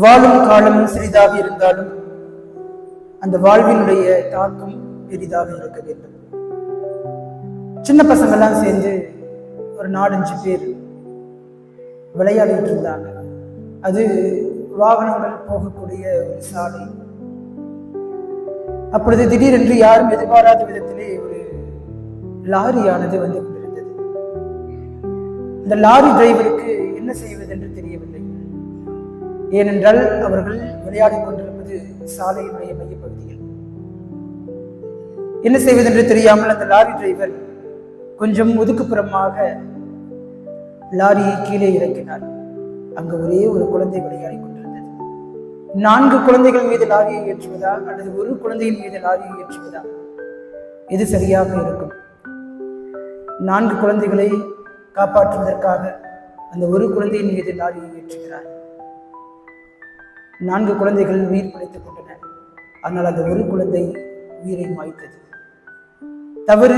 வாழும் காலம் சிறிதாக இருந்தாலும் அந்த வாழ்வினுடைய தாக்கம் பெரிதாக இருக்க வேண்டும். சின்ன பசங்கள்லாம் சேர்ந்து ஒரு 4-5 பேர் விளையாடிட்டு இருந்தாங்க. அது வாகனங்கள் போகக்கூடிய ஒரு சாலை. அப்பொழுது திடீரென்று யாரும் எதிர்பாராத விதத்திலே ஒரு லாரியானது வந்து கொண்டிருந்தது. இந்த லாரி டிரைவருக்கு என்ன செய்வது என்று தெரியவில்லை. ஏனென்றால் அவர்கள் விளையாடிக் கொண்டிருப்பது சாலையினுடைய மையப்பகுதியில். என்ன செய்வது என்று தெரியாமல் அந்த லாரி டிரைவர் கொஞ்சம் ஒதுக்குப்புறமாக லாரியை கீழே இறக்கினார். அங்கு ஒரே ஒரு குழந்தை விளையாடிக் கொண்டிருந்தது. 4 குழந்தைகள் மீது லாரியை ஏற்றுவதா அல்லது ஒரு குழந்தையின் மீது லாரியை ஏற்றுவதா, எது சரியாக இருக்கும்? 4 குழந்தைகளை காப்பாற்றுவதற்காக அந்த ஒரு குழந்தையின் மீது லாரியை ஏற்றுகிறார். 4 குழந்தைகள் உயிர் பிழைத்துக் கொண்டன. ஆனால் அந்த ஒரு குழந்தை உயிரை மாய்த்தது. தவறு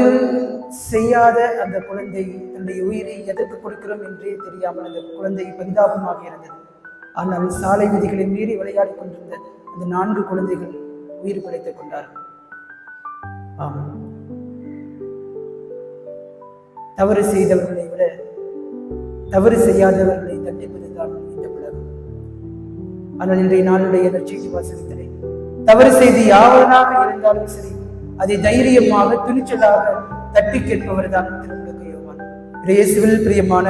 செய்யாத அந்த குழந்தை தன்னுடைய உயிரை எதற்கு கொடுக்கிறோம் என்றே தெரியாமல் அந்த குழந்தை பரிதாபமாக இருந்தது. ஆனால் சாலை விதிகளை மீறி விளையாடி கொண்டிருந்த அந்த 4 குழந்தைகள் உயிர் பிழைத்துக் கொண்டார்கள். ஆமாம், தவறு செய்தவர்களை விட தவறு செய்யாதவர்களை தண்டிப்பதுதான் இந்த உலகம். ஆனால் இன்றைய நாளுடைய நற்செய்தி வாசகத்திலே தவறு செய்து யாவராக இருந்தாலும் சரி, அதை தைரியமாக துணிச்சலாக தட்டி கேட்பவர் தான் திருமுழுக்கு யோவான். இயேசுவில் பிரியமான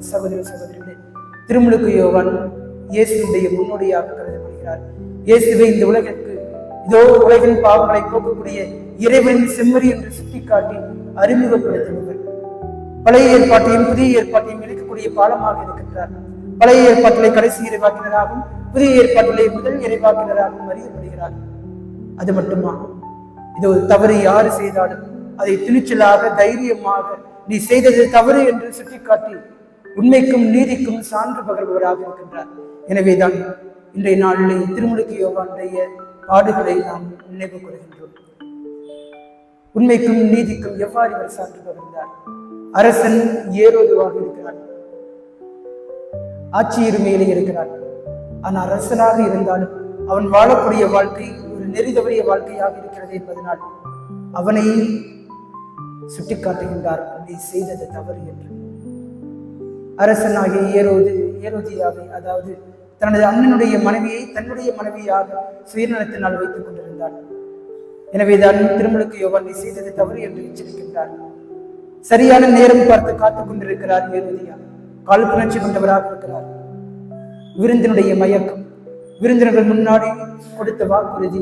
சகோதர சகோதரிகளே, திருமுழுக்கு யோவான் இயேசுடைய முன்னோடியாக கருதப்படுகிறார். இயேசுவை இந்த உலகிற்கு இதோ உலகின் பாவங்களை போக்கக்கூடிய இறைவனின் செம்மறி என்று சுட்டிக்காட்டி அறிமுகப்படுத்துபவர். பழைய ஏற்பாட்டையும் புதிய ஏற்பாட்டையும் இணைக்கக்கூடிய பாலமாக இருக்கின்றார். பழைய ஏற்பாட்டிலே கடைசி இறைவாக்கினராகவும் புதிய ஏற்பாட்டிலே முதல் இறைவாக்கினராகவும் அறியப்படுகிறார். அது மட்டுமா, இது ஒரு தவறு யாரு செய்தாலும் அதை துணிச்சலாக தைரியமாக நீ செய்தது தவறு என்று சுட்டிக்காட்டி உண்மைக்கும் நீதிக்கும் சான்று பகர்பவராக இருக்கின்றார். எனவேதான் இன்றைய நாளிலே திருமுழுக்கு யோவானுடைய பாடுகளை நாம் நினைவு கூறுகின்றோம். உண்மைக்கும் நீதிக்கும் எவ்வாறு இவர் சான்று பகர்ந்தார்? அரசன் ஏரோதுவாக இருக்கிறார், ஆட்சி உரிமையிலே இருக்கிறார். ஆனால் அரசனாக இருந்தாலும் அவன் வாழக்கூடிய வாழ்க்கை ஒரு நெறிதவறிய வாழ்க்கையாக இருக்கிறது என்பதனால் அவனை சுட்டிக்காட்டுகின்றார், நீ செய்தது தவறு என்று. அரசனாகிய ஏரோதியாவை, அதாவது தனது அண்ணனுடைய மனைவியை தன்னுடைய மனைவியாக சுயநலத்தினால் வைத்துக் கொண்டிருந்தார். எனவேதான் திருமுழுக்கு யோவான் நீ செய்தது தவறு என்று எச்சரிக்கின்றார். சரியான நேரம் பார்த்து காத்துக் கொண்டிருக்கிறார் ஏரோதியா. காழ்ப்புணர்ச்சி கொண்டவராக இருக்கிறார். விருந்தினுடைய மயக்கம், விருந்தினர்கள் முன்னாடி கொடுத்த வாக்குறுதி,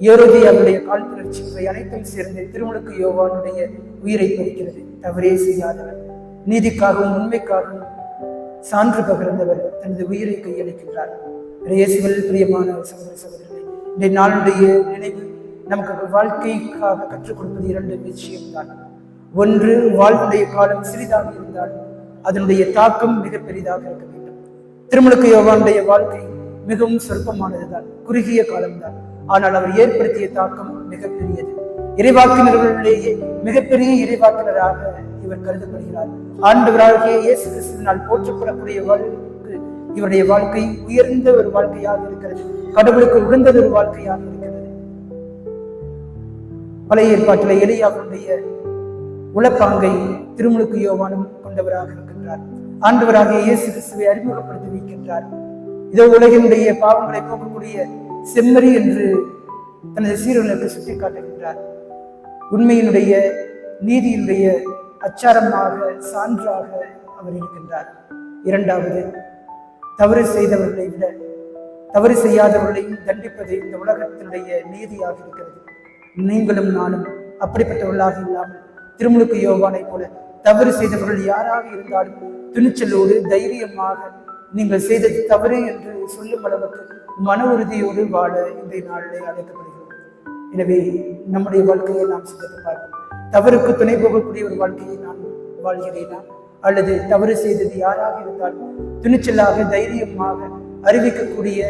ஏரோதியாவுடைய காழ்ப்புணர்ச்சி, இவை அனைத்தும் சேர்ந்து திருமுழுக்கு யோவானுடைய உயிரை பறிக்கிறது. தவறே செய்யாதவர், நீதிக்காகவும் உண்மைக்காகவும் சான்று பகிர்ந்தவர் தனது உயிரை கையளிக்கின்றார். இயேசுவில் பிரியமான சகோதர சகோதரர்களே, இந்த நாளுடைய நினைவு நமக்கு வாழ்க்கைக்காக கற்றுக் கொடுப்பது 2 விஷயம்தான். ஒன்று, வாழ்வுடைய காலம் சிறிதாக இருந்தாலும் அதனுடைய தாக்கம் மிக பெரிதாக இருக்க வேண்டும். திருமுழுக்கு யோவானுடைய வாழ்க்கை மிகவும் சொற்பமானதுதான், குறுகிய காலம்தான். ஆனால் அவர் ஏற்படுத்திய தாக்கம் மிகப்பெரியது. இறைவாக்கினர்களுடைய மிகப்பெரிய இறைவாக்கினராக இவர் கருதப்படுகிறார். ஆண்டவராகிய இயேசு கிறிஸ்துவினால் போற்றப்படக்கூடிய வாழ்க்கை இவருடைய வாழ்க்கை உயர்ந்த ஒரு வாழ்க்கையாக இருக்கிறது. கடவுளுக்கு உகந்தது ஒரு வாழ்க்கையாக இருக்கிறது. பழைய ஏற்பாட்டில் எலியாவுடைய உளப்பாங்கை திருமுழுக்கு யோவானும் கொண்டவராக இருக்கின்றார். ஆண்டவராகிய இயேசு கிறிஸ்துவை அறிமுகப்படுத்தி வைக்கின்றார். இதோ உலகினுடைய பாவங்களை போக்கக்கூடிய செம்மறி என்று தனது சீரர்களுக்கு சுட்டிக்காட்டுகின்றார். உண்மையினுடைய நீதியினுடைய அச்சாரமாக சான்றாக அவர் இருக்கின்றார். 2வது, தவறு செய்தவர்களை விட தவறு செய்யாதவர்களையும் தண்டிப்பது இந்த உலகத்தினுடைய நீதியாக இருக்கிறது. நீங்களும் நானும் அப்படிப்பட்டவர்களாக இல்லாமல் திருமுழுக்கு யோவானை போல தவறு செய்தவர்கள் யாராக இருந்தாலும் துணிச்சலோடு தைரியமாக நீங்கள் செய்தது தவறு என்று சொல்லும் அளவுக்கு மன உறுதியோடு வாழ இன்றைய நாளிலே அழைக்கப்படுகிறோம். எனவே நம்முடைய வாழ்க்கையை நாம் சிந்தித்து பார்ப்போம். தவறுக்கு துணை போகக்கூடிய ஒரு வாழ்க்கையை நான் வாழ்கிறேனா, அல்லது தவறு செய்தது யாராக இருந்தாலும் துணிச்சலாக தைரியமாக அறிவிக்கக்கூடிய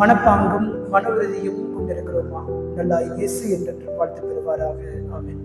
மனப்பாங்கும் மன உறுதியும் கொண்டிருக்கிறோமா? நல்லா இயேசு என்று வாழ்த்து பெறுவாராக. ஆமென்.